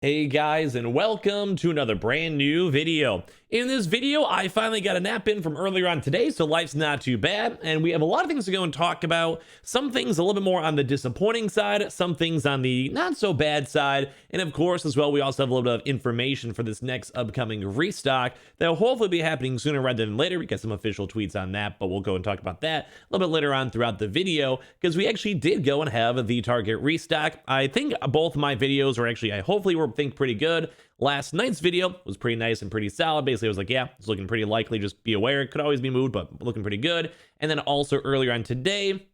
Hey guys, and welcome to another brand new video. In this video, I finally got a nap in from earlier on today, so life's not too bad, and we have a lot of things to go and talk about. Some things a little bit more on the disappointing side, some things on the not so bad side, and of course, as well, we also have a little bit of information for this next upcoming restock that will hopefully be happening sooner rather than later. We got some official tweets on that, but we'll go and talk about that a little bit later on throughout the video, because we actually did go and have the Target restock. I think both my videos were actually, I hopefully were pretty good. Last night's video was pretty nice and pretty solid. Basically, I was like, yeah, it's looking pretty likely. Just be aware. It could always be moved, but looking pretty good. And then also earlier on today,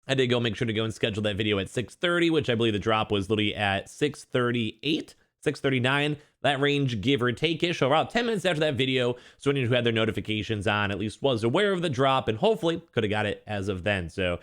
I did go make sure to go and schedule that video at 6:30, which I believe the drop was literally at 6:38, 6:39. That range, give or take-ish, so about 10 minutes after that video. So anyone who had their notifications on at least was aware of the drop and hopefully could have got it as of then. So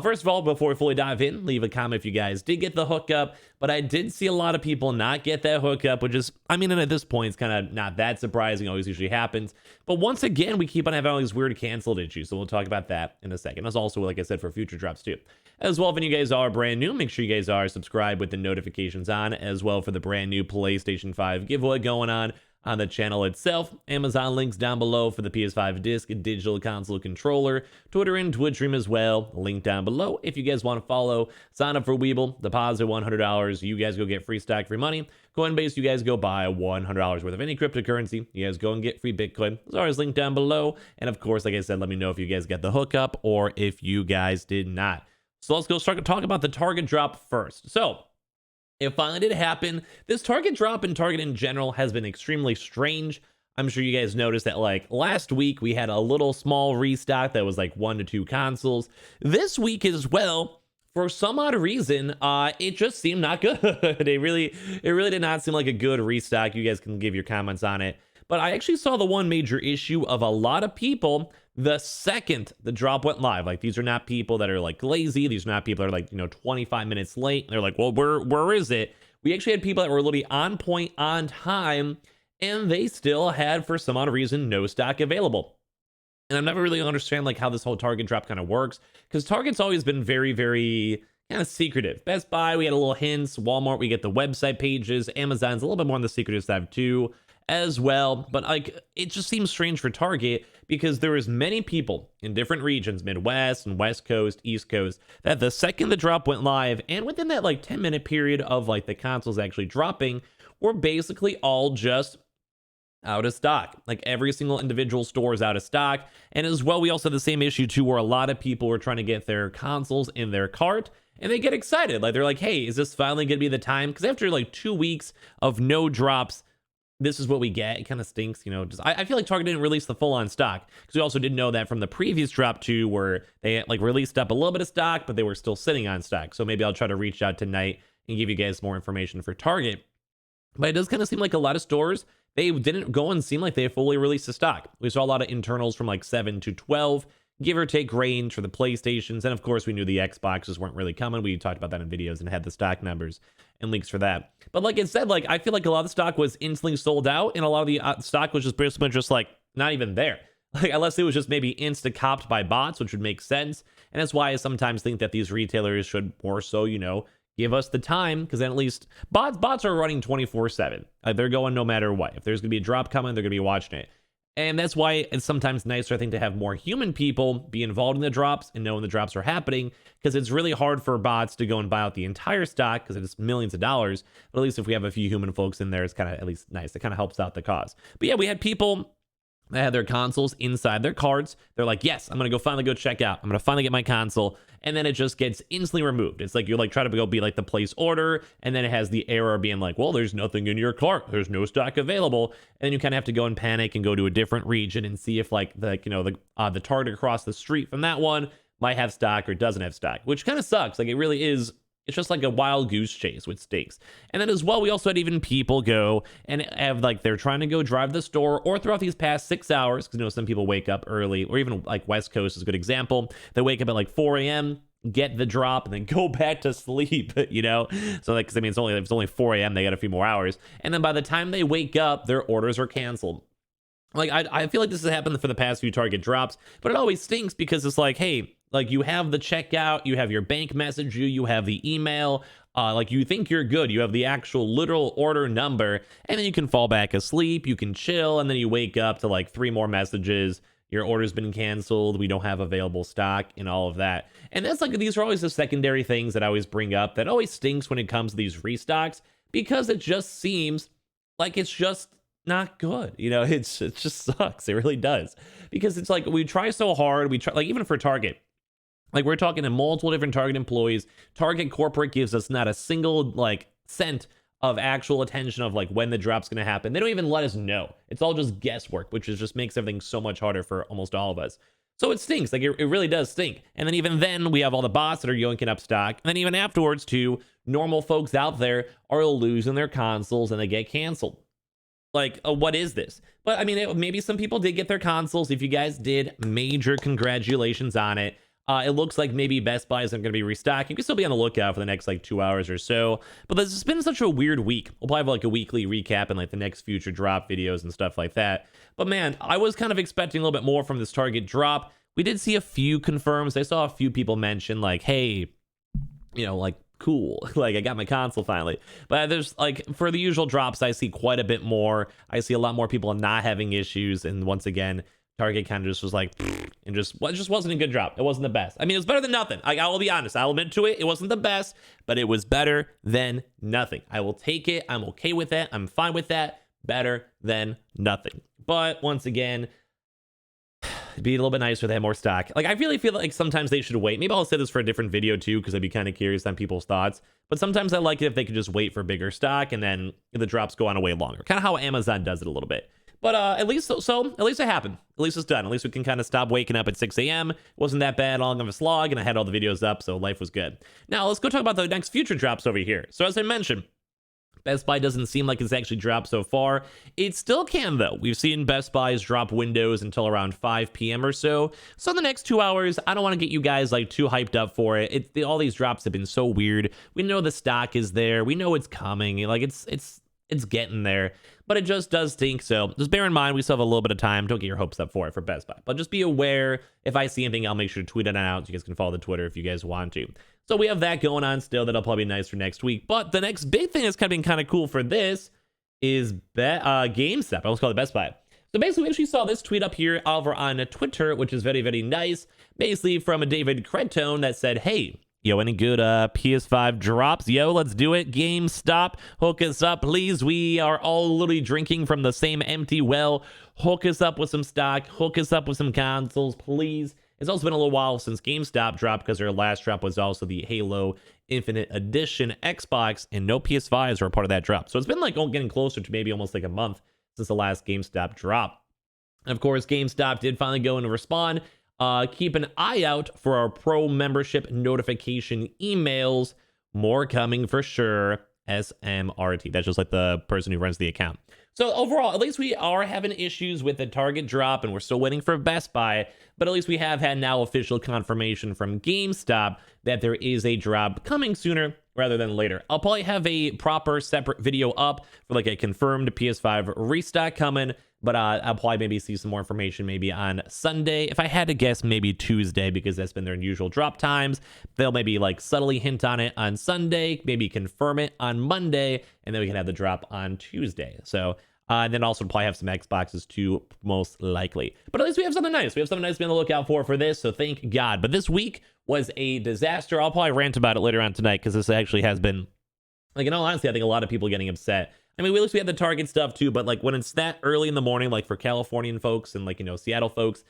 first of all, before we fully dive in, leave a comment if you guys did get the hookup. But I did see a lot of people not get that hookup, which is, I mean, and at this point, it's kind of not that surprising. Always usually happens. But once again, we keep on having all these weird canceled issues. So we'll talk about that in a second. That's also, like I said, for future drops too. As well, if any of you guys are brand new, make sure you guys are subscribed with the notifications on, as well for the brand new PlayStation 5 giveaway going on the channel itself. Amazon links down below for the PS5 disc digital console controller, Twitter and Twitch stream as well, link down below if you guys want to follow. Sign up for Weeble, deposit $100, you guys go get free stock, free money. Coinbase, you guys go buy $100 worth of any cryptocurrency, you guys go and get free Bitcoin. There's always linked down below. And of course, like I said, let me know if you guys got the hookup or if you guys did not. So let's go start to talk about the Target drop first. So it finally did happen. This Target drop and Target in general has been extremely strange. I'm sure you guys noticed that like last week we had a little small restock that was like 1 to 2 consoles. This week as well, for some odd reason, it just seemed not good. It really did not seem like a good restock. You guys can give your comments on it. But I actually saw the one major issue of a lot of people the second the drop went live. Like, these are not people that are like lazy. These are not people that are like, 25 minutes late. They're like, well, where is it? We actually had people that were literally on point, on time, and they still had, for some odd reason, no stock available. And I've never really understand like how this whole Target drop kind of works, because Target's always been very, very kind of secretive. Best Buy, we had a little hints. Walmart, we get the website pages. Amazon's a little bit more on the secretive side too, as well. But like, it just seems strange for Target, because there is many people in different regions, Midwest and West Coast, East Coast, that the second the drop went live, and within that like 10-minute period of like the consoles actually dropping, were basically all just out of stock. Like, every single individual store is out of stock. And as well, we also have the same issue too, where a lot of people were trying to get their consoles in their cart, and they get excited. Like, they're like, hey, is this finally gonna be the time? Because after like 2 weeks of no drops, this is what we get. It kind of stinks, I feel like Target didn't release the full-on stock, because we also didn't know that from the previous drop too, where they like released up a little bit of stock, but they were still sitting on stock. So maybe I'll try to reach out tonight and give you guys more information for Target. But it does kind of seem like a lot of stores, they didn't go and seem like they fully released the stock. We saw a lot of internals from like 7 to 12, give or take range for the PlayStations. And of course, we knew the Xboxes weren't really coming. We talked about that in videos and had the stock numbers and leaks for that. But like I said, like, I feel like a lot of the stock was instantly sold out, and a lot of the stock was just basically just like not even there. Like, unless it was just maybe insta-copped by bots, which would make sense. And that's why I sometimes think that these retailers should more so, give us the time, because then at least bots are running 24/7. Like, they're going no matter what. If there's gonna be a drop coming, they're gonna be watching it. And that's why it's sometimes nicer, I think, to have more human people be involved in the drops and know when the drops are happening, because it's really hard for bots to go and buy out the entire stock, because it's millions of dollars. But at least if we have a few human folks in there, it's kind of at least nice. It kind of helps out the cause. But yeah, we had people that had their consoles inside their carts. They're like, yes, I'm going to finally go check out. I'm going to finally get my console. And then it just gets instantly removed. It's like you're like trying to go be like the place order, and then it has the error being like, well, there's nothing in your cart. There's no stock available. And then you kind of have to go and panic and go to a different region and see if like the Target across the street from that one might have stock or doesn't have stock, which kind of sucks. Like, it really is. It's just like a wild goose chase with stakes. And then as well, we also had even people go and have like, they're trying to go drive the store, or throughout these past 6 hours, because some people wake up early, or even like West Coast is a good example. They wake up at like 4 a.m., get the drop, and then go back to sleep, So like, because I mean, it's only 4 a.m., they got a few more hours. And then by the time they wake up, their orders are canceled. Like, I feel like this has happened for the past few Target drops, but it always stinks, because it's like, hey, Like, you have the checkout, you have your bank message, you have the email, like, you think you're good, you have the actual literal order number, and then you can fall back asleep, you can chill, and then you wake up to like 3 more messages. Your order's been canceled, we don't have available stock, and all of that. And that's like, these are always the secondary things that I always bring up that always stinks when it comes to these restocks, because it just seems like it's just not good. You know, it just sucks. It really does. Because it's like, we try so hard, we try, like, even for Target, like, we're talking to multiple different Target employees. Target corporate gives us not a single like cent of actual attention of like when the drop's going to happen. They don't even let us know. It's all just guesswork, which is just makes everything so much harder for almost all of us. So it stinks. Like, it really does stink. And then even then, we have all the bots that are yoinking up stock. And then even afterwards, too, normal folks out there are losing their consoles and they get canceled. Like, what is this? But I mean, maybe some people did get their consoles. If you guys did, major congratulations on it. It looks like maybe Best Buy isn't going to be restocking. You can still be on the lookout for the next like 2 hours or so. But this has been such a weird week. We'll probably have like a weekly recap and like the next future drop videos and stuff like that. But man, I was kind of expecting a little bit more from this Target drop. We did see a few confirms. I saw a few people mention like, hey, you know, like, cool, like, I got my console finally. But there's like, for the usual drops, I see quite a bit more. I see a lot more people not having issues. And once again, Target kind of just was like, and just wasn't a good drop. It wasn't the best. I mean, it was better than nothing. I will be honest. I'll admit to it. It wasn't the best, but it was better than nothing. I will take it. I'm okay with that. I'm fine with that. Better than nothing. But once again, be a little bit nicer. They have more stock. Like, I really feel like sometimes they should wait. Maybe I'll say this for a different video too, because I'd be kind of curious on people's thoughts. But sometimes I like it if they could just wait for bigger stock and then the drops go on a way longer. Kind of how Amazon does it a little bit. But at least at least it happened. At least it's done. At least we can kind of stop waking up at 6 a.m. It wasn't that bad long of a slog, and I had all the videos up, so life was good. Now let's go talk about the next future drops over here. So as I mentioned, Best Buy doesn't seem like it's actually dropped so far. It still can, though. We've seen Best Buy's drop windows until around 5 p.m. or so. So in the next 2 hours, I don't want to get you guys like too hyped up for it. All these drops have been so weird. We know the stock is there. We know it's coming. Like, it's getting there, but it just does stink. So just bear in mind, we still have a little bit of time. Don't get your hopes up for it for Best Buy, but just be aware. If I see anything, I'll make sure to tweet it out. You guys can follow the Twitter if you guys want to. So we have that going on still. That'll probably be nice for next week. But the next big thing that's kind of cool for this is GameStop. I almost call it Best Buy. So basically, we actually saw this tweet up here over on Twitter, which is very, very nice. Basically from a David Cretone that said, hey, yo, any good PS5 drops? Yo, let's do it. GameStop, hook us up, please. We are all literally drinking from the same empty well. Hook us up with some stock. Hook us up with some consoles, please. It's also been a little while since GameStop dropped, because their last drop was also the Halo Infinite Edition Xbox, and no PS5s are a part of that drop. So it's been like getting closer to maybe almost like a month since the last GameStop drop. And of course, GameStop did finally go and respond. Keep an eye out for our pro membership notification emails. More coming for sure. SMRT. That's just like the person who runs the account. So overall, at least we are having issues with the Target drop, and we're still waiting for Best Buy. But at least we have had now official confirmation from GameStop that there is a drop coming sooner rather than later. I'll probably have a proper separate video up for like a confirmed PS5 restock coming. But I'll probably maybe see some more information maybe on Sunday. If I had to guess, maybe Tuesday, because that's been their usual drop times. They'll maybe like subtly hint on it on Sunday, maybe confirm it on Monday, and then we can have the drop on Tuesday. So then also probably have some Xboxes too, most likely. But at least we have something nice. We have something nice to be on the lookout for this, so thank God. But this week was a disaster. I'll probably rant about it later on tonight, because this actually has been, like, in all honesty, I think a lot of people getting upset. I mean, at least we had the Target stuff too, but like when it's that early in the morning, like for Californian folks and like, you know, Seattle folks,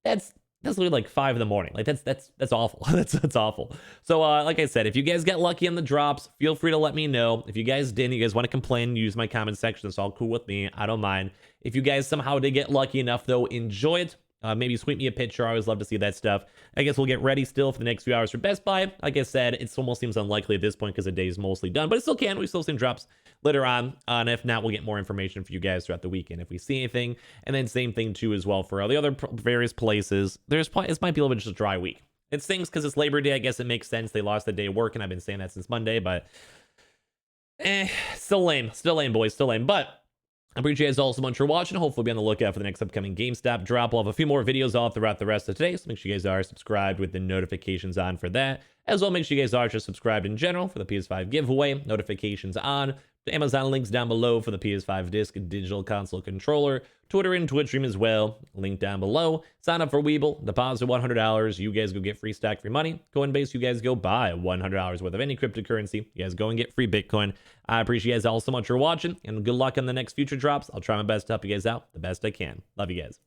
that's literally like 5 in the morning. Like that's awful. that's awful. So like I said, if you guys get lucky on the drops, feel free to let me know. If you guys didn't, you guys want to complain, use my comment section. It's all cool with me. I don't mind. If you guys somehow did get lucky enough though, enjoy it. Maybe tweet me a picture. I always love to see that stuff. I guess we'll get ready still for the next few hours for Best Buy. Like I said, it almost seems unlikely at this point because the day is mostly done, but it still can. We still see drops later on. And if not, we'll get more information for you guys throughout the weekend if we see anything. And then same thing too as well for all the other various places. This might be a little bit just a dry week. It stinks because it's Labor Day. I guess it makes sense. They lost the day of work, and I've been saying that since Monday, but still lame. Still lame, boys. Still lame. But I appreciate you guys all so much for watching. Hopefully be on the lookout for the next upcoming GameStop drop. We'll have a few more videos all throughout the rest of today, so make sure you guys are subscribed with the notifications on for that. As well, make sure you guys are just subscribed in general for the PS5 giveaway, notifications on, the Amazon links down below for the PS5 disc digital console controller, Twitter and Twitch stream as well, link down below. Sign up for Weeble, deposit $100, you guys go get free stack free money. Coinbase, you guys go buy $100 worth of any cryptocurrency. You guys go and get free Bitcoin. I appreciate you guys all so much for watching, and good luck on the next future drops. I'll try my best to help you guys out the best I can. Love you guys.